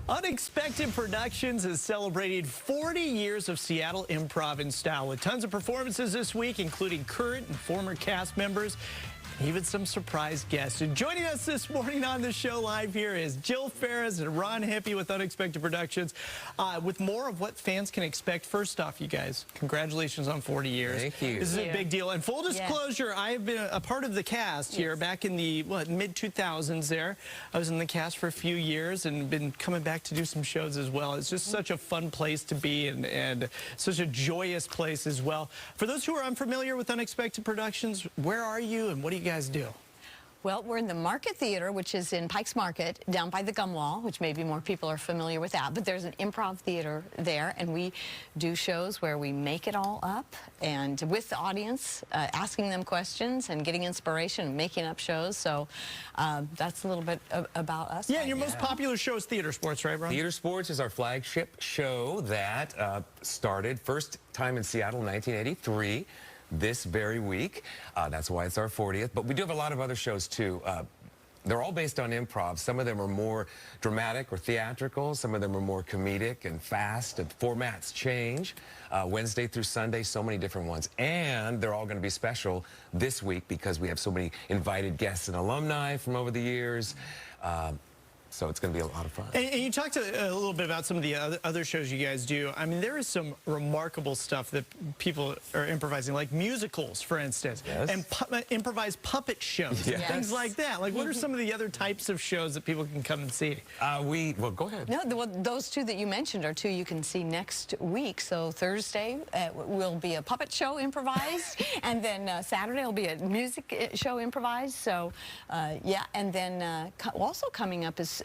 Unexpected Productions is celebrating 40 years of Seattle improv in style with tons of performances this week, including current and former cast members, and even some surprise guests. And joining us this morning on the show live here is Jill Farris and Ron Hippe with Unexpected Productions, with more of what fans can expect. First off, you guys, congratulations on 40 years. Thank you. This is a big deal. And full disclosure, I have been a part of the cast here back in the mid-2000s there. I was in the cast for a few years and been coming back to do some shows as well. It's just such a fun place to be and such a joyous place as well. For those who are unfamiliar with Unexpected Productions, where are you and what do you guys do? Well, we're in the Market Theater, which is in Pikes Market, down by the Gum Wall, which maybe more people are familiar with that. But there's an improv theater there, and we do shows where we make it all up, and with the audience, asking them questions and getting inspiration and making up shows. So that's a little bit about us. Yeah, and your most popular show is Theater Sports, right, Ron? Theater Sports is our flagship show that started first time in Seattle in 1983. This very week. That's why it's our 40th. But we do have a lot of other shows, too. They're all based on improv. Some of them are more dramatic or theatrical. Some of them are more comedic and fast. And formats change. Wednesday through Sunday, so many different ones. And they're all going to be special this week because we have so many invited guests and alumni from over the years. So it's going to be a lot of fun. And you talked a little bit about some of the other shows you guys do. I mean, there is some remarkable stuff that people are improvising, like musicals, for instance, and improvised puppet shows, things like that. Like, what are some of the other types of shows that people can come and see? Well, go ahead. No, those two that you mentioned are two you can see next week. So Thursday will be a puppet show improvised, and then Saturday will be a music show improvised. So, yeah, and then also coming up is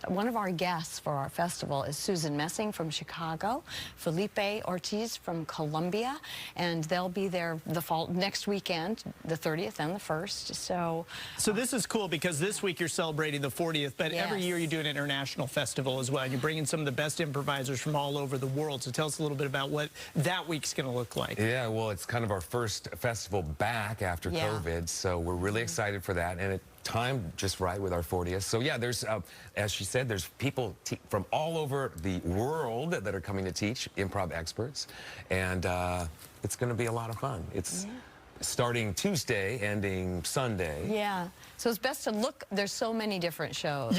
one of our guests for our festival is Susan Messing from Chicago, Felipe Ortiz from Colombia, and they'll be there next weekend, the 30th and the 1st. So this is cool because this week you're celebrating the 40th, but every year you do an international festival as well, and you bring in some of the best improvisers from all over the world. So tell us a little bit about what that week's going to look like. Yeah, well, it's kind of our first festival back after COVID, so we're really excited for that, and it timed just right with our 40th. So yeah, there's, as she said, there's people from all over the world that are coming to teach, improv experts, and it's going to be a lot of fun. It's starting Tuesday, ending Sunday. Yeah, so it's best to look. There's so many different shows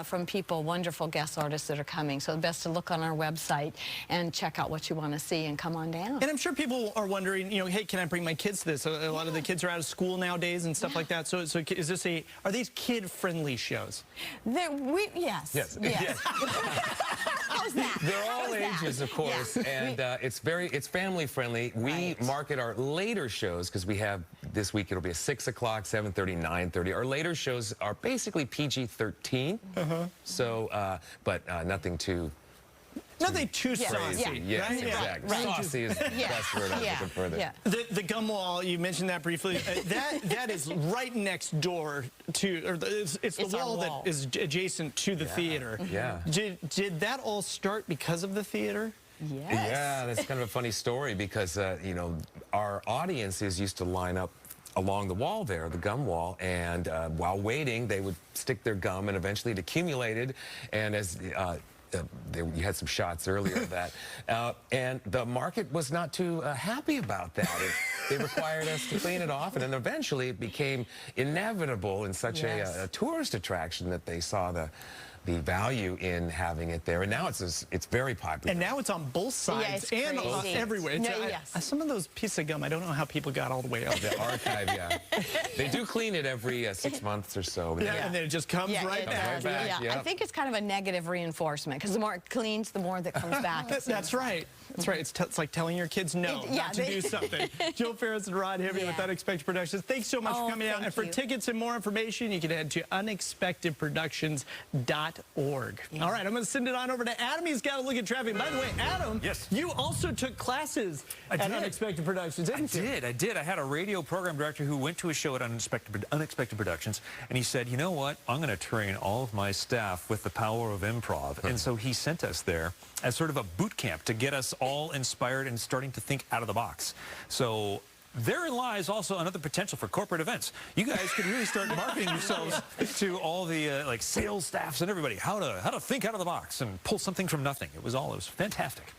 from people, wonderful guest artists that are coming. So it's best to look on our website and check out what you want to see and come on down. And I'm sure people are wondering, you know, hey, can I bring my kids to this? A lot of the kids are out of school nowadays and stuff like that. So is this are these kid-friendly shows? Yes. How's that? They're all ages, of course, and it's family friendly. We market our later shows because we have this week it'll be a 6 o'clock, 7:30, 9:30. Our later shows are basically PG-13. So, but nothing too. Nothing too saucy. Yes, exactly. Saucy is the best word I'm looking for there. The Gum Wall, you mentioned that briefly. that is right next door to, or it's the wall that is adjacent to the theater. Yeah. Did that all start because of the theater? Yes. Yeah, that's kind of a funny story because, you know, our audiences used to line up along the wall there, the gum wall, and while waiting, they would stick their gum, and eventually it accumulated, and as you had some shots earlier of that, and the market was not too happy about that. They required us to clean it off, and then eventually it became inevitable in such a tourist attraction that they saw the value in having it there, and now it's very popular. And now it's on both sides and everywhere. Some of those pieces of gum, I don't know how people got all the way up. The archive, They do clean it every 6 months or so. And then it just comes right back. I think it's kind of a negative reinforcement because the more it cleans, the more that comes back. That's right. That's right. It's like telling your kids no, not to do something. Jill Farris and Ron Hippe with Unexpected Productions. Thanks so much for coming out. And for tickets and more information, you can head to unexpectedproductions.org. All right, I'm going to send it on over to Adam. He's got to look at traffic. By the way, Adam, you also took classes at Unexpected Productions, didn't you? I did. I had a radio program director who went to a show at Unexpected Productions, and he said, you know what? I'm going to train all of my staff with the power of improv. And so he sent us there as sort of a boot camp to get us all inspired and starting to think out of the box. So therein lies also another potential for corporate events. You guys could really start marketing yourselves to all the like sales staffs and everybody, how to think out of the box and pull something from nothing. It was fantastic.